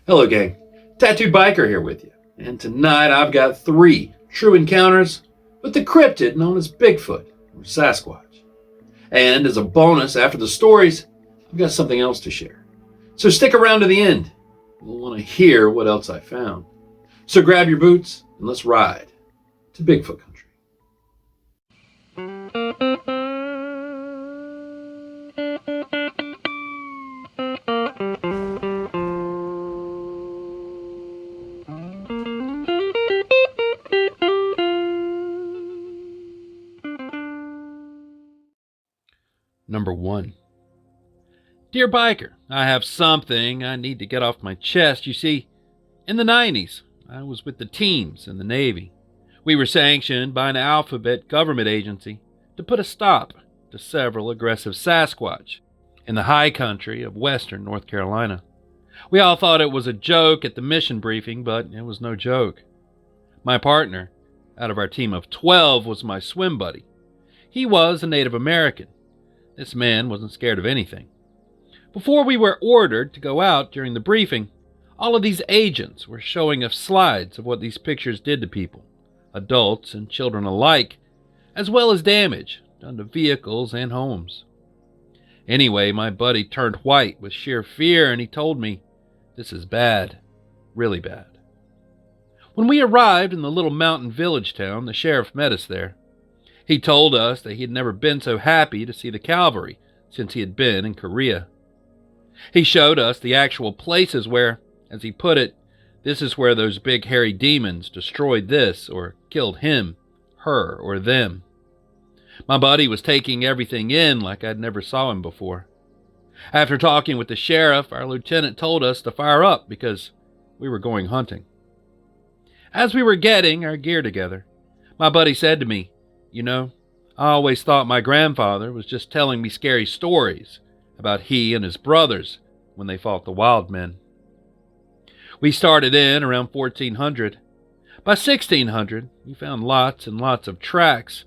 Hello, gang. Tattooed Biker here with you. And tonight I've got 3 true encounters with the cryptid known as Bigfoot or Sasquatch. And as a bonus after the stories, I've got something else to share. So stick around to the end. You'll want to hear what else I found. So grab your boots and let's ride to Bigfoot country. Number 1. Dear Biker, I have something I need to get off my chest. You see, in the 90s, I was with the teams in the Navy. We were sanctioned by an alphabet government agency to put a stop to several aggressive Sasquatch in the high country of western North Carolina. We all thought it was a joke at the mission briefing, but it was no joke. My partner, out of our team of 12, was my swim buddy. He was a Native American. This man wasn't scared of anything. Before we were ordered to go out during the briefing, all of these agents were showing us slides of what these pictures did to people, adults and children alike, as well as damage done to vehicles and homes. Anyway, my buddy turned white with sheer fear, and he told me, "This is bad, really bad." When we arrived in the little mountain village town, the sheriff met us there. He told us that he had never been so happy to see the cavalry since he had been in Korea. He showed us the actual places where, as he put it, this is where those big hairy demons destroyed this or killed him, her, or them. My buddy was taking everything in like I'd never saw him before. After talking with the sheriff, our lieutenant told us to fire up because we were going hunting. As we were getting our gear together, my buddy said to me, "You know, I always thought my grandfather was just telling me scary stories about he and his brothers when they fought the wild men." We started in around 1400. By 1600, we found lots and lots of tracks.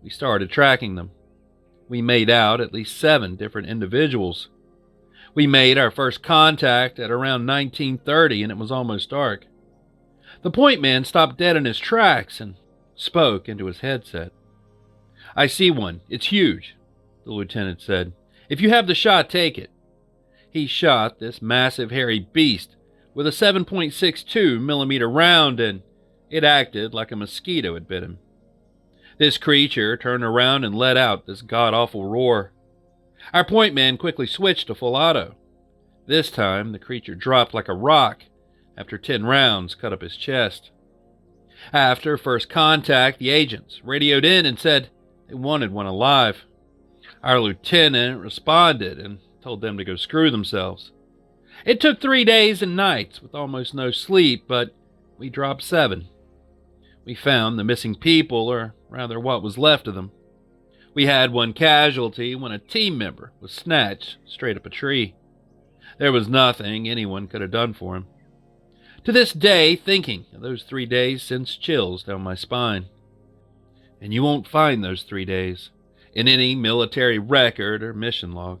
We started tracking them. We made out at least 7 different individuals. We made our first contact at around 1930, and it was almost dark. The point man stopped dead in his tracks and spoke into his headset. "I see one. It's huge," the lieutenant said. "If you have the shot, take it." He shot this massive hairy beast with a 7.62 millimeter round, and it acted like a mosquito had bit him. This creature turned around and let out this god-awful roar. Our point man quickly switched to full auto. This time, the creature dropped like a rock after 10 rounds cut up his chest. After first contact, the agents radioed in and said they wanted one alive. Our lieutenant responded and told them to go screw themselves. It took 3 days and nights with almost no sleep, but we dropped 7. We found the missing people, or rather what was left of them. We had 1 casualty when a team member was snatched straight up a tree. There was nothing anyone could have done for him. To this day, thinking of those 3 days sends chills down my spine. And you won't find those 3 days in any military record or mission log.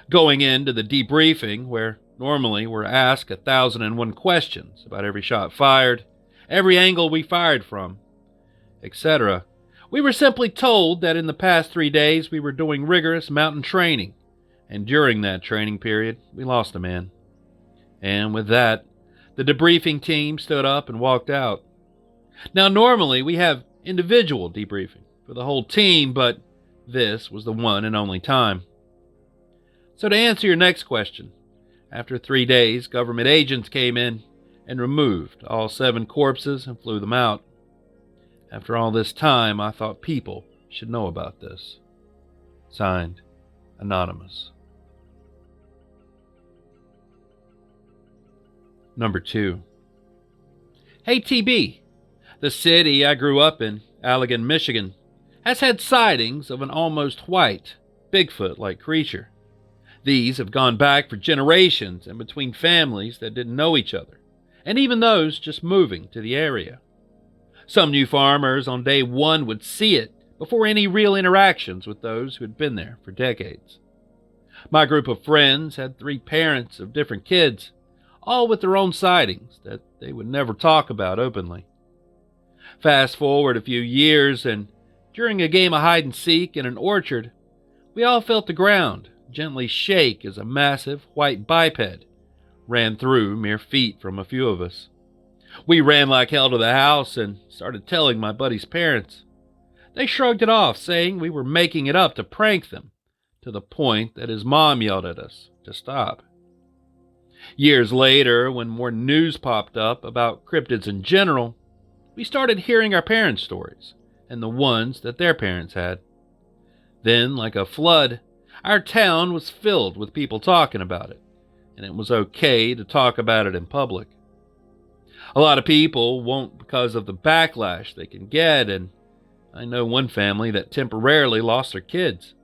Going into the debriefing, where normally we're asked 1,001 questions about every shot fired, every angle we fired from, etc., we were simply told that in the past 3 days we were doing rigorous mountain training, and during that training period we lost a man. And with that, the debriefing team stood up and walked out. Now normally we have individual debriefing for the whole team, but this was the one and only time. So to answer your next question, after 3 days, government agents came in and removed all 7 corpses and flew them out. After all this time, I thought people should know about this. Signed, Anonymous. Number 2. Hey TB, the city I grew up in, Allegan, Michigan, has had sightings of an almost white, Bigfoot-like creature. These have gone back for generations and between families that didn't know each other, and even those just moving to the area. Some new farmers on day 1 would see it before any real interactions with those who had been there for decades. My group of friends had 3 parents of different kids, all with their own sightings that they would never talk about openly. Fast forward a few years, and during a game of hide-and-seek in an orchard, we all felt the ground gently shake as a massive white biped ran through mere feet from a few of us. We ran like hell to the house and started telling my buddy's parents. They shrugged it off, saying we were making it up to prank them, to the point that his mom yelled at us to stop. Years later, when more news popped up about cryptids in general, we started hearing our parents' stories and the ones that their parents had. Then, like a flood, our town was filled with people talking about it, and it was okay to talk about it in public. A lot of people won't because of the backlash they can get, and I know one family that temporarily lost their kids.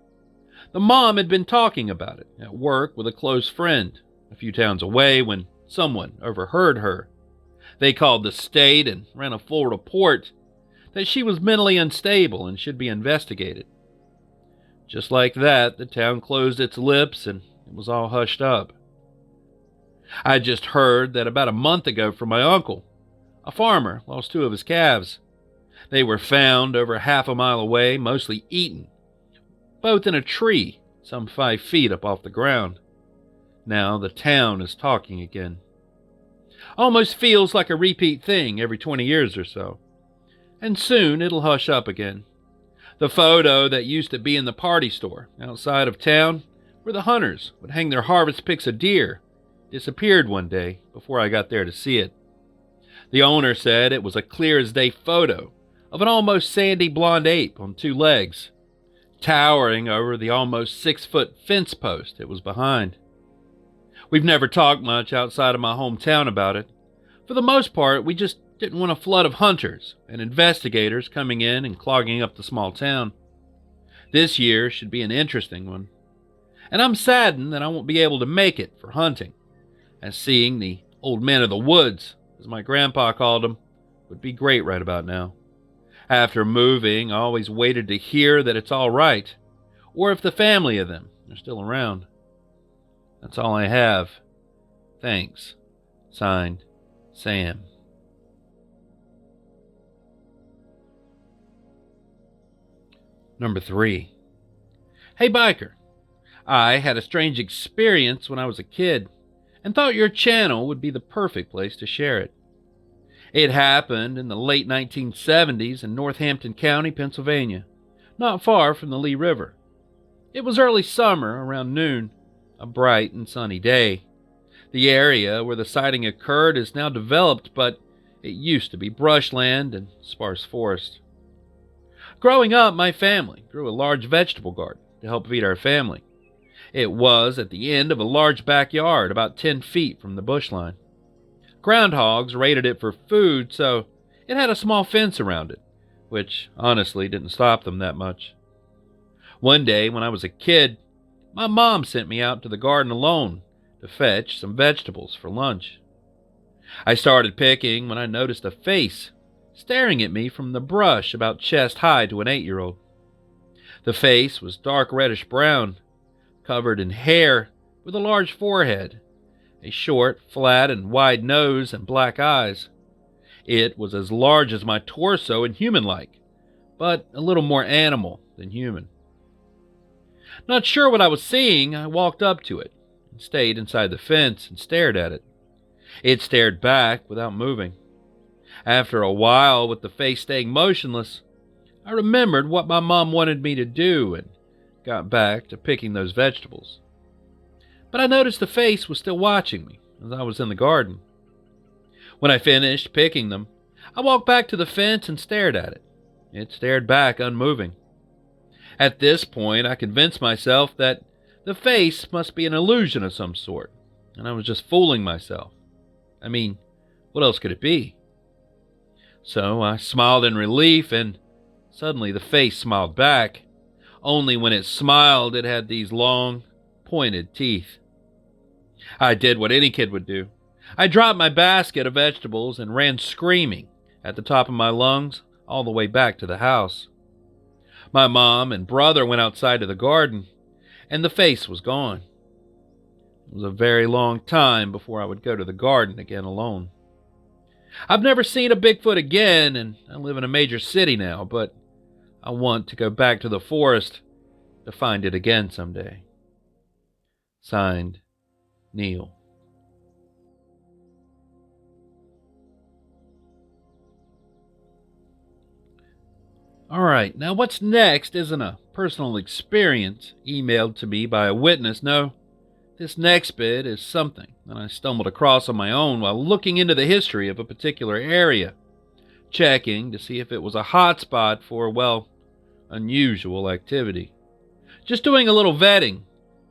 The mom had been talking about it at work with a close friend a few towns away when someone overheard her. They called the state and ran a full report that she was mentally unstable and should be investigated. Just like that, the town closed its lips and it was all hushed up. I just heard that about a month ago from my uncle, a farmer lost 2 of his calves. They were found over half a mile away, mostly eaten, both in a tree some 5 feet up off the ground. Now the town is talking again. Almost feels like a repeat thing every 20 years or so. And soon it'll hush up again. The photo that used to be in the party store outside of town, where the hunters would hang their harvest picks of deer, disappeared one day before I got there to see it. The owner said it was a clear-as-day photo of an almost sandy blonde ape on 2 legs, towering over the almost 6-foot fence post it was behind. We've never talked much outside of my hometown about it. For the most part, we just didn't want a flood of hunters and investigators coming in and clogging up the small town. This year should be an interesting one, and I'm saddened that I won't be able to make it for hunting, as seeing the old men of the woods, as my grandpa called them, would be great right about now. After moving, I always waited to hear that it's all right, or if the family of them are still around. That's all I have. Thanks. Signed, Sam. Number 3. Hey, Biker. I had a strange experience when I was a kid and thought your channel would be the perfect place to share it. It happened in the late 1970s in Northampton County, Pennsylvania, not far from the Lee River. It was early summer, around noon, a bright and sunny day. The area where the sighting occurred is now developed, but it used to be brushland and sparse forest. Growing up, my family grew a large vegetable garden to help feed our family. It was at the end of a large backyard about 10 feet from the bush line. Groundhogs raided it for food, so it had a small fence around it, which honestly didn't stop them that much. One day when I was a kid, my mom sent me out to the garden alone to fetch some vegetables for lunch. I started picking when I noticed a face staring at me from the brush about chest high to an 8-year-old. The face was dark reddish brown, covered in hair, with a large forehead, a short, flat, and wide nose, and black eyes. It was as large as my torso and human-like, but a little more animal than human. Not sure what I was seeing, I walked up to it and stayed inside the fence and stared at it. It stared back without moving. After a while, with the face staying motionless, I remembered what my mom wanted me to do and got back to picking those vegetables. But I noticed the face was still watching me as I was in the garden. When I finished picking them, I walked back to the fence and stared at it. It stared back unmoving. At this point, I convinced myself that the face must be an illusion of some sort, and I was just fooling myself. I mean, what else could it be? So I smiled in relief, and suddenly the face smiled back. Only when it smiled, it had these long, pointed teeth. I did what any kid would do. I dropped my basket of vegetables and ran screaming at the top of my lungs all the way back to the house. My mom and brother went outside to the garden, and the face was gone. It was a very long time before I would go to the garden again alone. I've never seen a Bigfoot again, and I live in a major city now, but I want to go back to the forest to find it again someday. Signed, Neil. Alright, now what's next isn't a personal experience emailed to me by a witness. No, this next bit is something that I stumbled across on my own while looking into the history of a particular area, checking to see if it was a hotspot for, well, unusual activity. Just doing a little vetting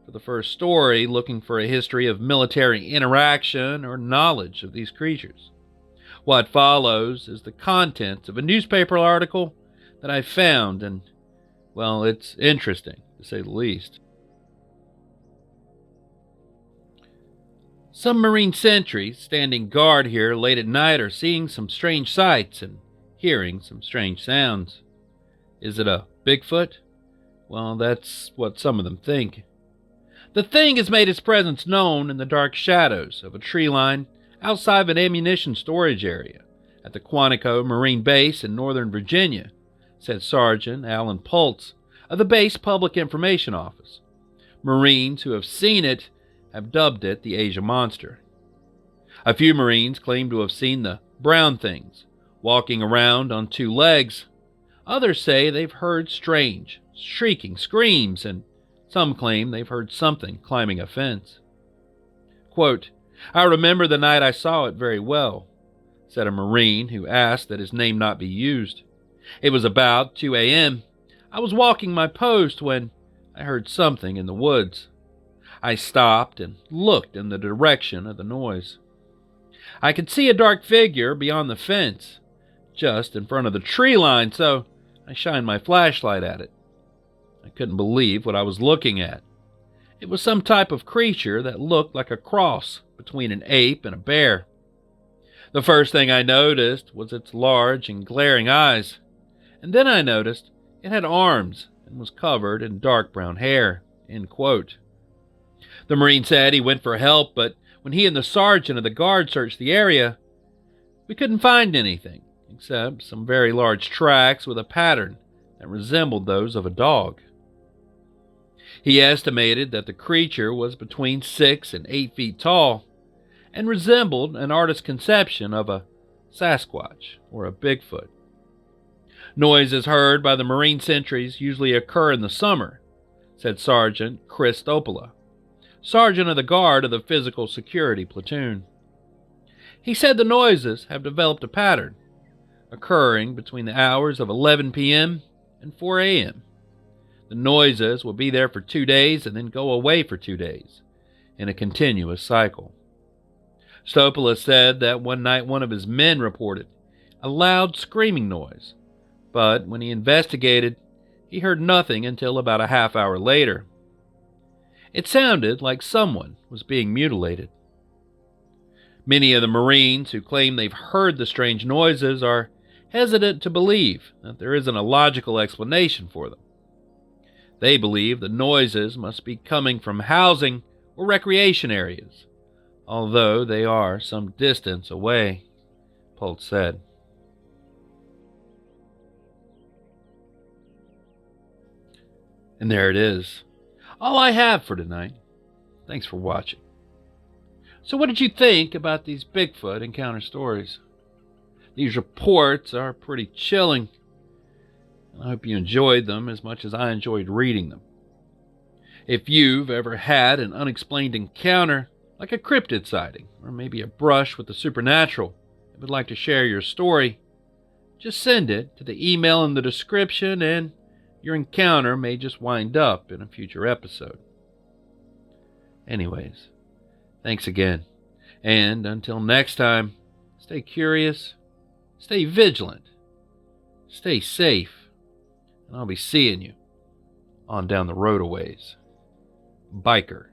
for the first story, looking for a history of military interaction or knowledge of these creatures. What follows is the contents of a newspaper article that I found, and, well, it's interesting, to say the least. Some Marine sentries standing guard here late at night are seeing some strange sights and hearing some strange sounds. Is it a Bigfoot? Well, that's what some of them think. The thing has made its presence known in the dark shadows of a tree line outside of an ammunition storage area at the Quantico Marine Base in Northern Virginia, said Sergeant Alan Pultz of the base Public Information Office. Marines who have seen it have dubbed it the Asia Monster. A few Marines claim to have seen the brown things walking around on two legs. Others say they've heard strange, shrieking screams, and some claim they've heard something climbing a fence. Quote, "I remember the night I saw it very well," said a Marine who asked that his name not be used. "It was about 2 a.m. I was walking my post when I heard something in the woods. I stopped and looked in the direction of the noise. I could see a dark figure beyond the fence, just in front of the tree line, so I shined my flashlight at it. I couldn't believe what I was looking at. It was some type of creature that looked like a cross between an ape and a bear. The first thing I noticed was its large and glaring eyes, and then I noticed it had arms and was covered in dark brown hair." End quote. The Marine said he went for help, but when he and the sergeant of the guard searched the area, we couldn't find anything except some very large tracks with a pattern that resembled those of a dog. He estimated that the creature was between 6 and 8 feet tall and resembled an artist's conception of a Sasquatch or a Bigfoot. Noises heard by the Marine sentries usually occur in the summer, said Sergeant Chris Topola, sergeant of the guard of the physical security platoon. He said the noises have developed a pattern, occurring between the hours of 11 p.m. and 4 a.m. The noises will be there for 2 days and then go away for 2 days, in a continuous cycle. Stopola said that one night one of his men reported a loud screaming noise, but when he investigated, he heard nothing until about a half hour later. It sounded like someone was being mutilated. Many of the Marines who claim they've heard the strange noises are hesitant to believe that there isn't a logical explanation for them. They believe the noises must be coming from housing or recreation areas, although they are some distance away, Pultz said. And there it is. All I have for tonight. Thanks for watching. So what did you think about these Bigfoot encounter stories? These reports are pretty chilling. I hope you enjoyed them as much as I enjoyed reading them. If you've ever had an unexplained encounter, like a cryptid sighting, or maybe a brush with the supernatural, and would like to share your story, just send it to the email in the description and your encounter may just wind up in a future episode. Anyways, thanks again. And until next time, stay curious, stay vigilant, stay safe, and I'll be seeing you on down the road a ways. Biker.